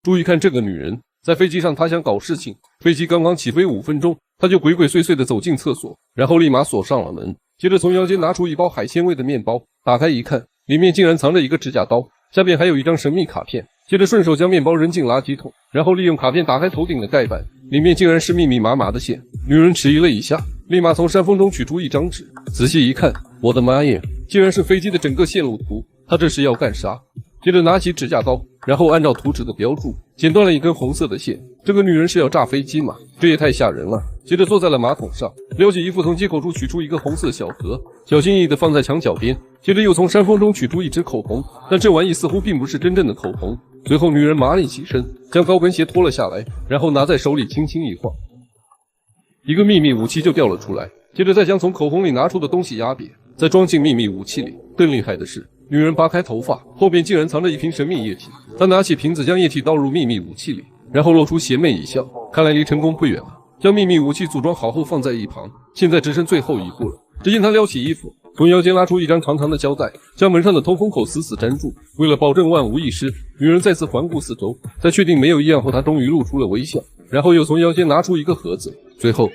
注意看这个女人，在飞机上她想搞事情。飞机刚刚起飞5分钟，她就鬼鬼祟祟地走进厕所，然后立马锁上了门。接着从腰间拿出一包海鲜味的面包，打开一看，里面竟然藏着一个指甲刀，下面还有一张神秘卡片。接着顺手将面包扔进垃圾桶，然后利用卡片打开头顶的盖板，里面竟然是密密麻麻的线。女人迟疑了一下，立马从山峰中取出一张纸，仔细一看，我的妈耶，竟然是飞机的整个线路图。她这是要干啥？接着拿起指甲刀，然后按照图纸的标注剪断了一根红色的线。这个女人是要炸飞机吗？这也太吓人了。接着坐在了马桶上，撩起衣服从接口处取出一个红色小盒，小心翼翼地放在墙角边。接着又从山峰中取出一支口红，但这玩意似乎并不是真正的口红。随后女人麻利起身，将高跟鞋脱了下来，然后拿在手里轻轻一晃，一个秘密武器就掉了出来。接着再将从口红里拿出的东西压瘪，再装进秘密武器里。更厉害的是，女人扒开头发，后边竟然藏着一瓶神秘液体。她拿起瓶子将液体倒入秘密武器里，然后露出邪魅一笑，看来离成功不远了。将秘密武器组装好后放在一旁，现在只剩最后一步了。只见她撩起衣服，从腰间拉出一张长长的胶带，将门上的通风口死死粘住。为了保证万无一失，女人再次环顾四周，在确定没有异样后，她终于露出了微笑，然后又从腰间拿出一个盒子，最后